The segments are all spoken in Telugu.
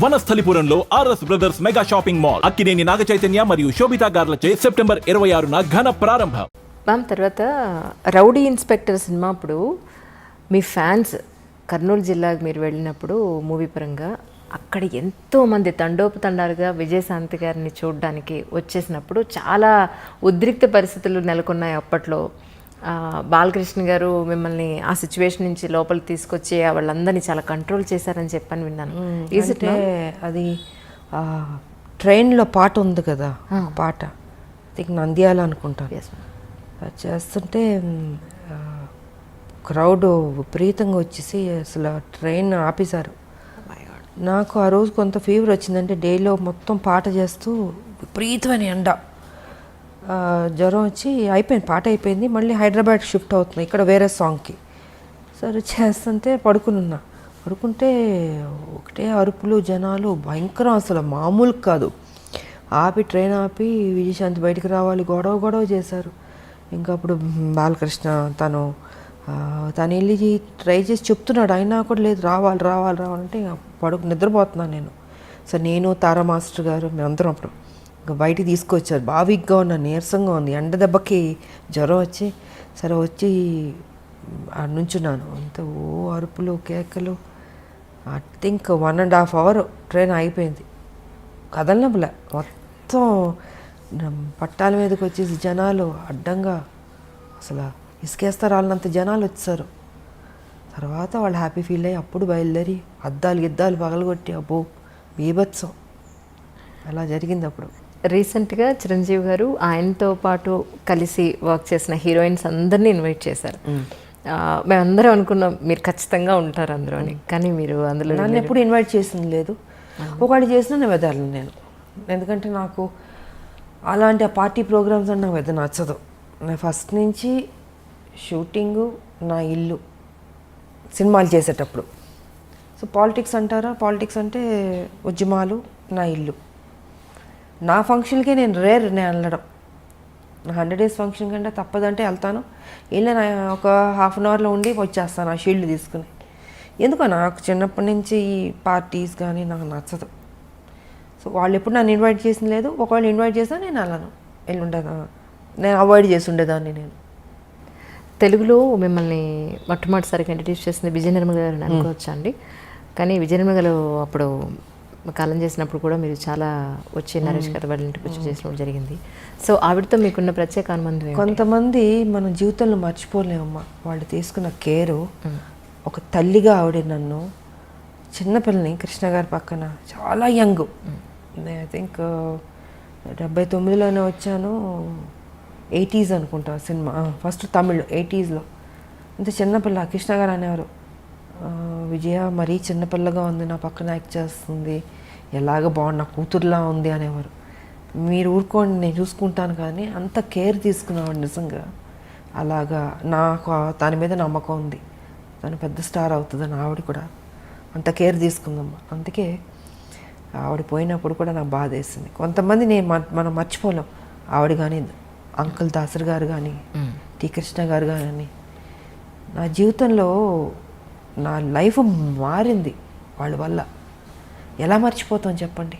వనస్థలిపురంలో RS brothers mega shopping mall Akkineni Naga Chaitanya మరియు శోభితా గార్లచే సెప్టెంబర్ 26న ఘన ప్రారంభం. మ్యామ్, తర్వాత రౌడీ ఇన్స్పెక్టర్ సినిమా అప్పుడు మీ ఫ్యాన్స్ కర్నూలు జిల్లాకు మీరు వెళ్ళినప్పుడు మూవీ పరంగా అక్కడ ఎంతోమంది తండోపతండాలుగా విజయశాంతి గారిని చూడడానికి వచ్చేసినప్పుడు చాలా ఉద్రిక్త పరిస్థితులు నెలకొన్నాయి అప్పట్లో. బాలకృష్ణ గారు మిమ్మల్ని ఆ సిచ్యువేషన్ నుంచి లోపలికి తీసుకొచ్చి వాళ్ళందరినీ చాలా కంట్రోల్ చేశారని చెప్పని విన్నాను. అంటే అది ట్రైన్లో పాట ఉంది కదా, పాట నంద్యాల అనుకుంటాను. అది చేస్తుంటే క్రౌడ్ విపరీతంగా వచ్చేసి అసలు ట్రైన్ ఆపేశారు. నాకు ఆ రోజు కొంత ఫీవర్ వచ్చిందంటే డేలో మొత్తం పాట చేస్తూ విపరీతమైన ఎండ, జ్వరం వచ్చి అయిపోయింది, పాట అయిపోయింది. మళ్ళీ హైదరాబాద్ షిఫ్ట్ అవుతుంది ఇక్కడ వేరే సాంగ్కి. సరే చేస్తుంటే పడుకుంటే ఒకటే అరుపులు, జనాలు భయంకరం, అసలు మామూలు కాదు. ట్రైన్ ఆపి విజయశాంతి బయటికి రావాలి, గొడవ చేశారు. ఇంకా అప్పుడు బాలకృష్ణ తను వెళ్ళి ట్రై చేసి చెప్తున్నాడు, అయినా కూడా లేదు, రావాలంటే నిద్రపోతున్నాను నేను. సో నేను, తారా మాస్టర్ గారు మేమందరం అప్పుడు ఇంకా బయటికి తీసుకొచ్చారు. బాగా వీక్గా ఉన్నా, నీరసంగా ఉంది, ఎండ దెబ్బకి జ్వరం వచ్చి సరే వచ్చి నుంచున్నాను. అంత అరుపులు, కేకలు. ఐ థింక్ 1.5 hour ట్రైన్ అయిపోయింది, కదలనప్పులే. మొత్తం పట్టాల మీదకి వచ్చేసి జనాలు అడ్డంగా అసలు ఇసుకేస్తారు వాళ్ళంత జనాలు వచ్చారు. తర్వాత వాళ్ళు హ్యాపీ ఫీల్ అయ్యి అప్పుడు బయలుదేరి గిద్దాలు పగలగొట్టి అబ్బో బీభత్సం అలా జరిగింది. అప్పుడు రీసెంట్గా చిరంజీవి గారు ఆయనతో పాటు కలిసి వర్క్ చేసిన హీరోయిన్స్ అందరినీ ఇన్వైట్ చేశారు. మేమందరం అనుకున్నాం మీరు ఖచ్చితంగా ఉంటారు అందులో అని, కానీ మీరు అందులో నన్ను ఎప్పుడు ఇన్వైట్ చేసింది లేదు. ఒకటి చేసినా నేను వెదలను నేను, ఎందుకంటే నాకు అలాంటి ఆ పార్టీ ప్రోగ్రామ్స్ అంటే నాకు పెద్ద నచ్చదు. నేను ఫస్ట్ నుంచి షూటింగు, నా ఇల్లు, సినిమాలు చేసేటప్పుడు. సో పాలిటిక్స్ అంటారా, పాలిటిక్స్ అంటే ఉద్యమాలు, నా ఇల్లు. నా ఫంక్షన్కే నేను నేను వెళ్ళడం, నా 100 days ఫంక్షన్ కంటే తప్పదంటే వెళ్తాను. వెళ్ళి ఒక 1/2 hourలో ఉండి వచ్చేస్తాను ఆ షీల్డ్ తీసుకుని. ఎందుకో నాకు చిన్నప్పటి నుంచి ఈ పార్టీస్ కానీ నాకు నచ్చదు. సో వాళ్ళు ఎప్పుడు నన్ను ఇన్వైట్ చేసింది లేదు. ఒకవేళ ఇన్వైట్ చేసినా నేను వెళ్ళను, నేను అవాయిడ్ చేసి ఉండేదాన్ని. నేను తెలుగులో మిమ్మల్ని మొట్టమొదటిసారిగా ఇంట్రడ్యూస్ చేసింది విజయ నిర్మల గారు అనుకోవచ్చా అండి? కానీ విజయ నిర్మల గారు అప్పుడు కాలం చేసినప్పుడు కూడా మీరు చాలా వచ్చి నరేష్ గారు వాళ్ళ ఇంటికి వచ్చి చేసినప్పుడు జరిగింది. సో ఆవిడతో మీకున్న ప్రత్యేక అనుబంధం? కొంతమంది మన జీవితంలో మర్చిపోలేమమ్మా, వాళ్ళు తీసుకున్న కేరు. ఒక తల్లిగా ఆవిడ నన్ను, చిన్నపిల్లని కృష్ణ గారి పక్కన, చాలా యంగ్, ఐ థింక్ 79లోనే వచ్చాను, 80s అనుకుంటా సినిమా, ఫస్ట్ తమిళ్ 80sలో. ఇంత చిన్నపిల్ల కృష్ణ గారు అనేవారు, విజయ మరీ చిన్నపిల్లగా ఉంది, నా పక్కన యాక్ట్ చేస్తుంది, ఎలాగ బాగుంది, నా కూతురులా ఉంది అనేవారు. మీరు ఊరుకోండి నేను చూసుకుంటాను, కానీ అంత కేర్ తీసుకున్నాడు నిజంగా. అలాగా నాకు దాని మీద నమ్మకం ఉంది, తను పెద్ద స్టార్ అవుతుందని. ఆవిడ కూడా అంత కేర్ తీసుకుందమ్మా. అందుకే ఆవిడ పోయినప్పుడు కూడా నాకు బాధ వేసింది. కొంతమంది మనం మర్చిపోలేం. ఆవిడ కానీ, అంకుల్ దాసర్ గారు కానీ, టి కృష్ణ గారు కానీ. నా జీవితంలో నా లైఫ్ మారింది వాళ్ళ వల్ల. ఎలా మర్చిపోతాం చెప్పండి?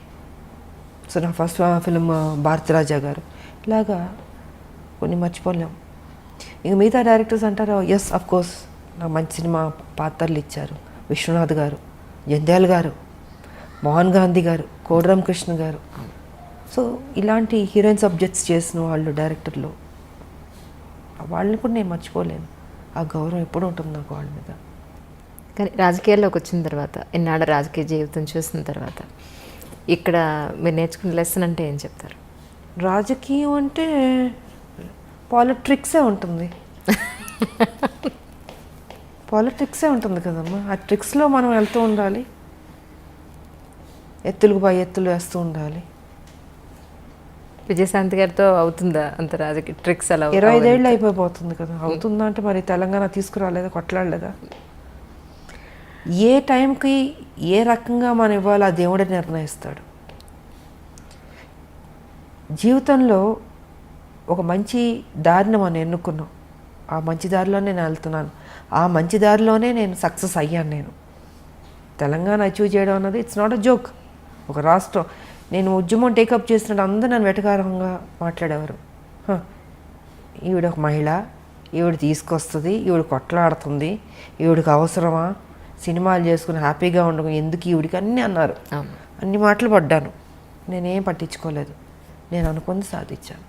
సో నా ఫస్ట్ ఫిల్మ్ భారతిరాజా గారు, ఇలాగా కొన్ని మర్చిపోలేం. ఇంక మిగతా డైరెక్టర్స్ అంటారు, ఎస్ అఫ్ కోర్స్ నాకు మంచి సినిమా పాత్రలు ఇచ్చారు. విశ్వనాథ్ గారు, జంధ్యాల్ గారు, మోహన్ గాంధీ గారు, కోడిరామ్ కృష్ణ గారు. సో ఇలాంటి హీరోయిన్ సబ్జెక్ట్స్ చేసిన వాళ్ళు డైరెక్టర్లు, వాళ్ళని కూడా నేను మర్చిపోలేను. ఆ గౌరవం ఎప్పుడు ఉంటుంది నాకు వాళ్ళ మీద. కానీ రాజకీయాల్లోకి వచ్చిన తర్వాత, ఎన్నాళ్ళ రాజకీయ జీవితం చూసిన తర్వాత ఇక్కడ మీరు నేర్చుకున్న లెసన్ అంటే ఏం చెప్తారు? రాజకీయం అంటే పాలిటిక్సే ఉంటుంది. పాలిటిక్సే ఉంటుంది కదమ్మా. ఆ ట్రిక్స్లో మనం వెళ్తూ ఉండాలి, ఎత్తులకు పై ఎత్తులు వేస్తూ ఉండాలి. విజయశాంతి గారితో అవుతుందా అంత రాజకీయ ట్రిక్స్? అలా 25 ఏళ్ళు అయిపోతుంది కదా. అవుతుందా అంటే మరి తెలంగాణ తీసుకురాలేదా, కొట్లాడలేదా? ఏ టైంకి ఏ రకంగా మనం ఇవ్వాలో ఆ దేవుడే నిర్ణయిస్తాడు. జీవితంలో ఒక మంచి దారిని మనం ఎన్నుకున్నాం, ఆ మంచి దారిలోనే నేను వెళ్తున్నాను, ఆ మంచి దారిలోనే నేను సక్సెస్ అయ్యాను. నేను తెలంగాణ అచీవ్ చేయడం అన్నది ఇట్స్ నాట్ అ జోక్. ఒక రాష్ట్రం. నేను ఉద్యమం టేకప్ చేసినట్టు అందరూ నన్ను వెటకారంగా మాట్లాడేవారు. ఈవిడ ఒక మహిళ, ఈవిడ తీసుకొస్తుంది, ఈవిడ కొట్లాడుతుంది, ఈవిడికి అవసరమా సినిమాలు చేసుకుని హ్యాపీగా ఉండకు, ఎందుకు ఈవిడికి అన్నీ అన్నారు. అన్ని మాటలు పడ్డాను, నేనేం పట్టించుకోలేదు. నేను అనుకుంది సాధించాను.